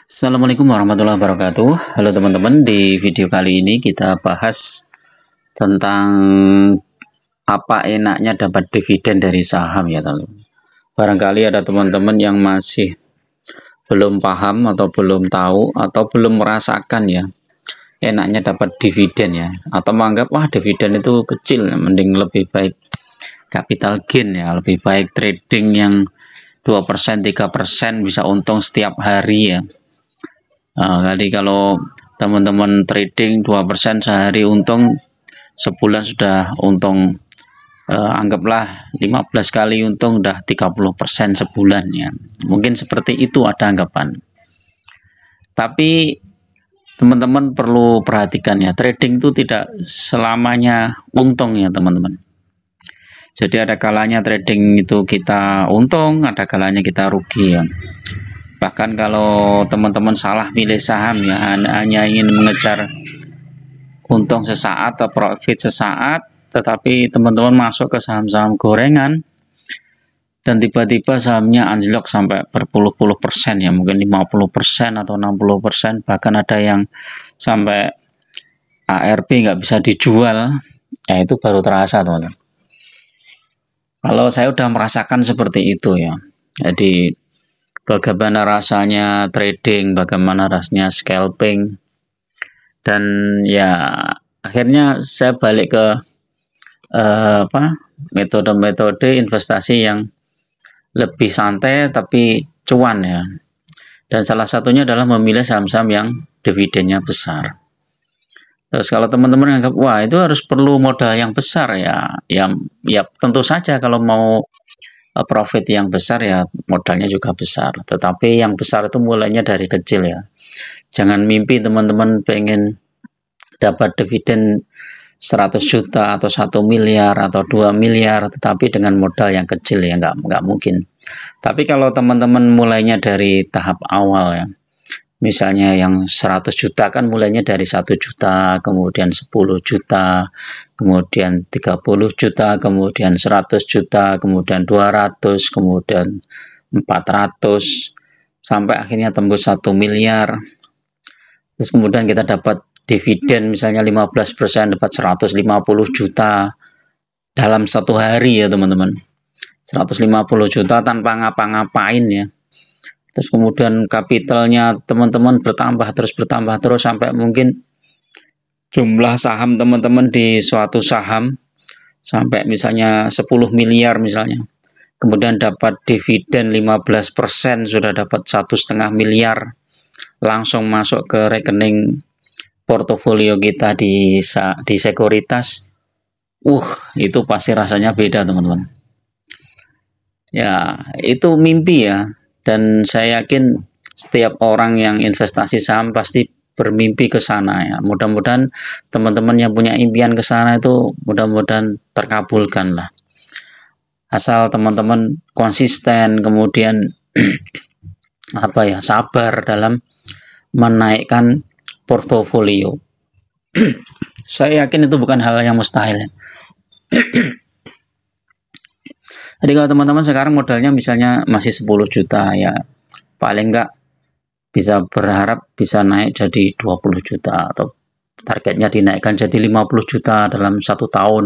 Assalamualaikum warahmatullahi wabarakatuh. Halo teman-teman, di video kali ini kita bahas tentang apa enaknya dapat dividen dari saham ya teman-teman. Barangkali ada teman-teman yang masih belum paham atau belum tahu atau belum merasakan ya enaknya dapat dividen ya, atau menganggap wah dividen itu kecil, mending lebih baik capital gain ya, lebih baik trading yang 2% 3% bisa untung setiap hari ya. Jadi kalau teman-teman trading 2% sehari untung, sebulan sudah untung, anggaplah 15 kali untung udah 30% sebulan ya. Mungkin seperti itu ada anggapan. Tapi teman-teman perlu perhatikan ya, trading itu tidak selamanya untung ya teman-teman. Jadi ada kalanya trading itu kita untung, ada kalanya kita rugi ya. Bahkan kalau teman-teman salah pilih saham ya, hanya ingin mengejar untung sesaat atau profit sesaat, tetapi teman-teman masuk ke saham-saham gorengan dan tiba-tiba sahamnya anjlok sampai berpuluh-puluh persen ya, mungkin 50% atau 60%, bahkan ada yang sampai ARB nggak bisa dijual, ya itu baru terasa teman-teman. Kalau saya udah merasakan seperti itu ya, jadi bagaimana rasanya trading, bagaimana rasanya scalping, dan ya akhirnya saya balik ke metode-metode investasi yang lebih santai tapi cuan ya. Dan salah satunya adalah memilih saham-saham yang dividennya besar. Terus kalau teman-teman anggap wah itu harus perlu modal yang besar ya tentu saja kalau mau profit yang besar ya modalnya juga besar, tetapi yang besar itu mulainya dari kecil ya. Jangan mimpi teman-teman pengen dapat dividen 100 juta atau 1 miliar atau 2 miliar tetapi dengan modal yang kecil ya, nggak mungkin. Tapi kalau teman-teman mulainya dari tahap awal ya, misalnya yang 100 juta kan mulainya dari 1 juta, kemudian 10 juta, kemudian 30 juta, kemudian 100 juta, kemudian 200, kemudian 400, sampai akhirnya tembus 1 miliar. Terus kemudian kita dapat dividen misalnya 15%, dapat 150 juta dalam satu hari ya teman-teman. 150 juta tanpa ngapa-ngapain ya. Terus kemudian kapitalnya teman-teman bertambah terus sampai mungkin jumlah saham teman-teman di suatu saham sampai misalnya 10 miliar misalnya. Kemudian dapat dividen 15%, sudah dapat 1,5 miliar langsung masuk ke rekening portofolio kita di sekuritas. Itu pasti rasanya beda teman-teman. Ya, itu mimpi ya. Dan saya yakin setiap orang yang investasi saham pasti bermimpi ke sana ya. Mudah-mudahan teman-teman yang punya impian ke sana itu mudah-mudahan terkabulkan lah. Asal teman-teman konsisten, kemudian sabar dalam menaikkan portofolio. Saya yakin itu bukan hal yang mustahil. Jadi kalau teman-teman sekarang modalnya misalnya masih 10 juta ya, paling enggak bisa berharap bisa naik jadi 20 juta atau targetnya dinaikkan jadi 50 juta dalam 1 tahun.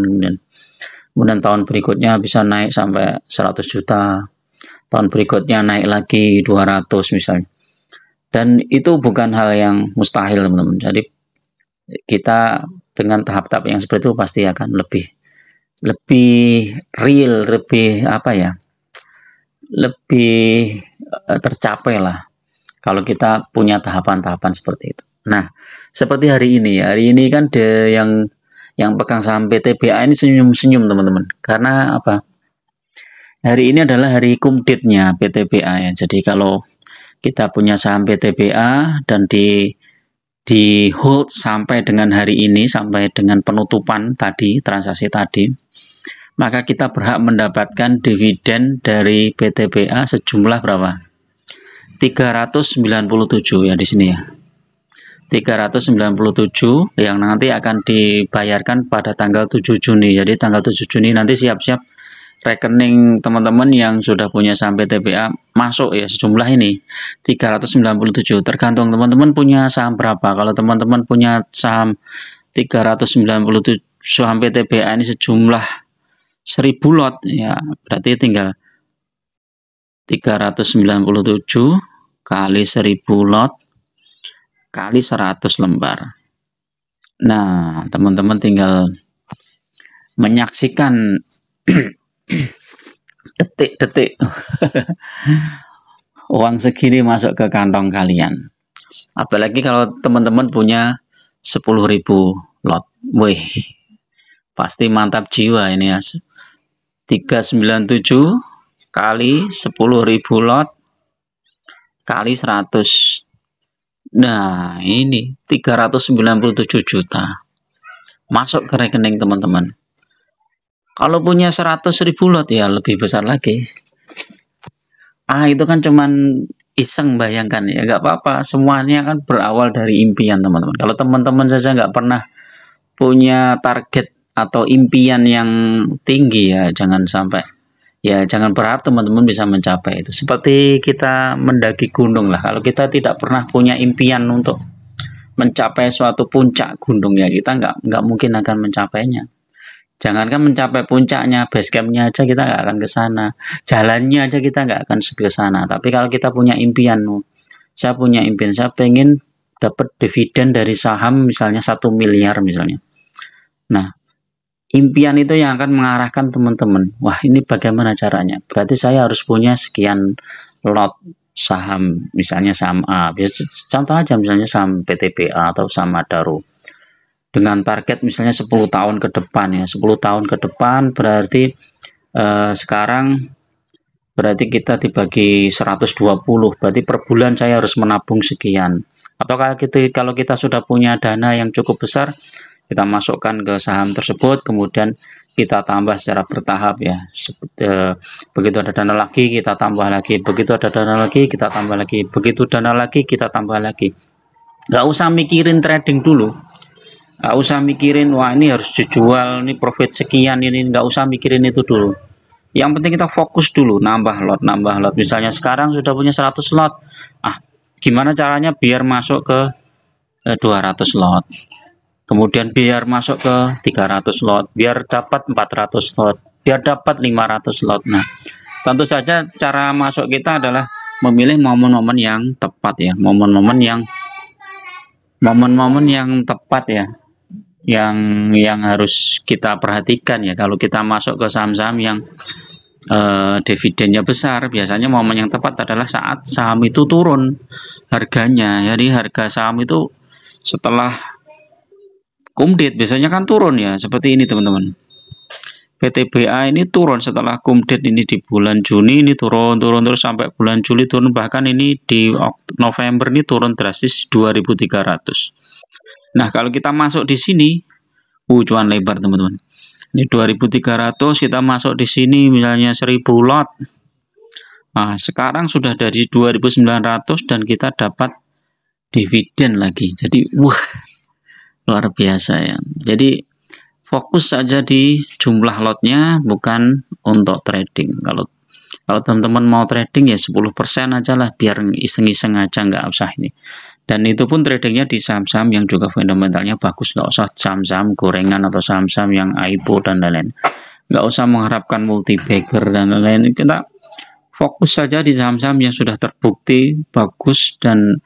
Kemudian tahun berikutnya bisa naik sampai 100 juta, tahun berikutnya naik lagi 200 misalnya. Dan itu bukan hal yang mustahil teman-teman. Jadi kita dengan tahap-tahap yang seperti itu pasti akan lebih real, lebih tercapai lah kalau kita punya tahapan-tahapan seperti itu. Nah, seperti hari ini kan yang pegang saham PTBA ini senyum-senyum teman-teman. Karena apa? Hari ini adalah hari kumditnya PTBA ya. Jadi kalau kita punya saham PTBA dan di hold sampai dengan hari ini, sampai dengan penutupan tadi, transaksi tadi, maka kita berhak mendapatkan dividen dari PTBA sejumlah berapa? 397 ya di sini ya. 397 yang nanti akan dibayarkan pada tanggal 7 Juni. Jadi tanggal 7 Juni nanti siap-siap rekening teman-teman yang sudah punya saham PTBA masuk ya sejumlah ini 397. Tergantung teman-teman punya saham berapa. Kalau teman-teman punya saham 397 saham PTBA ini sejumlah 1000 lot ya, berarti tinggal 397 kali 1000 lot kali 100 lembar. Nah, teman-teman tinggal menyaksikan detik-detik uang segini masuk ke kantong kalian. Apalagi kalau teman-teman punya 10.000 lot. Wih, pasti mantap jiwa ini ya. 397 kali 10.000 lot kali 100. Nah, ini 397 juta masuk ke rekening teman-teman. Kalau punya 100.000 lot ya lebih besar lagi. Itu kan cuman iseng, bayangkan ya, nggak apa-apa. Semuanya kan berawal dari impian teman-teman. Kalau teman-teman saja nggak pernah punya target atau impian yang tinggi ya, jangan berharap teman-teman bisa mencapai itu. Seperti kita mendaki gunung lah. Kalau kita tidak pernah punya impian untuk mencapai suatu puncak gunung ya, kita nggak mungkin akan mencapainya. Jangankan mencapai puncaknya, base campnya aja kita nggak akan ke sana, jalannya aja kita nggak akan ke sana. Tapi kalau kita punya impian, saya punya impian, saya pengen dapat dividen dari saham misalnya 1 miliar misalnya. Nah, impian itu yang akan mengarahkan teman-teman. Wah, ini bagaimana caranya? Berarti saya harus punya sekian lot saham, misalnya saham A. Contoh aja misalnya saham PTBA atau saham Adaro. Dengan target misalnya 10 tahun ke depan ya. 10 tahun ke depan berarti sekarang berarti kita dibagi 120. Berarti per bulan saya harus menabung sekian. Atau kalau kita sudah punya dana yang cukup besar, kita masukkan ke saham tersebut, kemudian kita tambah secara bertahap ya. Begitu ada dana lagi kita tambah lagi, begitu ada dana lagi kita tambah lagi, begitu dana lagi kita tambah lagi. Nggak usah mikirin trading dulu, nggak usah mikirin wah ini harus dijual, ini profit sekian, ini nggak usah mikirin itu dulu. Yang penting kita fokus dulu, nambah lot. Misalnya sekarang sudah punya 100 lot, gimana caranya biar masuk ke 200 lot, kemudian biar masuk ke 300 lot, biar dapat 400 lot, biar dapat 500 lot. Nah, tentu saja cara masuk kita adalah memilih momen-momen yang tepat ya, momen-momen yang tepat ya, yang harus kita perhatikan ya. Kalau kita masuk ke saham-saham yang dividennya besar, biasanya momen yang tepat adalah saat saham itu turun harganya. Jadi harga saham itu setelah kumdit biasanya kan turun ya, seperti ini teman-teman. PTBA ini turun setelah kumdit ini di bulan Juni, ini turun terus sampai bulan Juli turun, bahkan ini di November ini turun drastis 2.300. Nah, kalau kita masuk di sini, cuan lebar teman-teman. Ini 2.300, kita masuk di sini misalnya 1.000 lot. Nah, sekarang sudah dari 2.900 dan kita dapat dividen lagi. Jadi, luar biasa ya. Jadi, fokus saja di jumlah lotnya, bukan untuk trading. Kalau teman-teman mau trading ya 10% aja lah, biar iseng-iseng aja, nggak usah ini. Dan itu pun tradingnya di saham-saham yang juga fundamentalnya bagus, nggak usah saham-saham gorengan atau saham-saham yang IPO dan lain-lain. Nggak usah mengharapkan multi bagger dan lain-lain. Kita fokus saja di saham-saham yang sudah terbukti bagus dan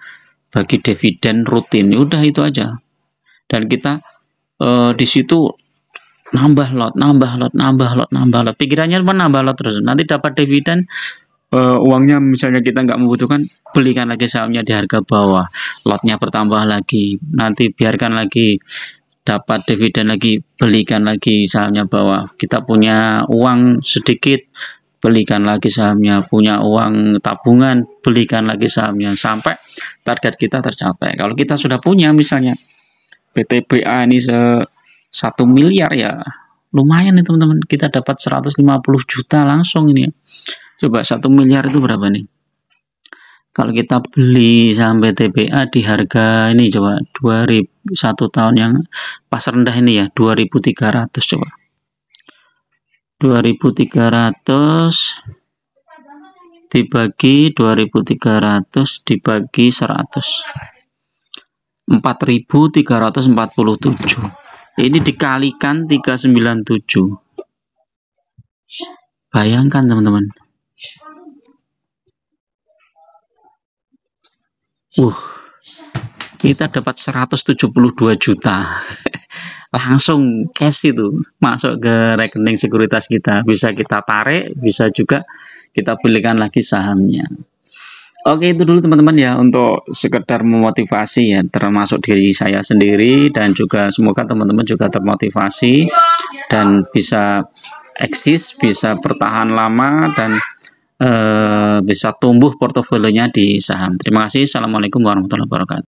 bagi dividen rutin. Udah itu aja. Dan kita di situ nambah lot. Pikirannya menambah lot terus. Nanti dapat dividen, uangnya misalnya kita nggak membutuhkan, belikan lagi sahamnya di harga bawah, lotnya bertambah lagi, nanti biarkan lagi dapat dividen lagi, belikan lagi sahamnya bawah. Kita punya uang sedikit, belikan lagi sahamnya, punya uang tabungan, belikan lagi sahamnya sampai target kita tercapai. Kalau kita sudah punya misalnya PTBA ini 1 miliar ya lumayan nih teman-teman, kita dapat 150 juta langsung ini ya. Coba 1 miliar itu berapa nih? Kalau kita beli saham PTBA di harga ini, coba 1 tahun yang pas rendah ini ya, 2.300 coba. 2.300 dibagi 2.300 dibagi 100, 4.347. Ini dikalikan 397. Bayangkan teman-teman. Kita dapat 172 juta. Langsung cash itu masuk ke rekening sekuritas kita. Bisa kita tarik, bisa juga kita belikan lagi sahamnya. Oke, itu dulu teman-teman ya, untuk sekedar memotivasi ya, termasuk diri saya sendiri, dan juga semoga teman-teman juga termotivasi dan bisa eksis, bisa bertahan lama, dan bisa tumbuh portofolionya di saham. Terima kasih. Assalamualaikum warahmatullahi wabarakatuh.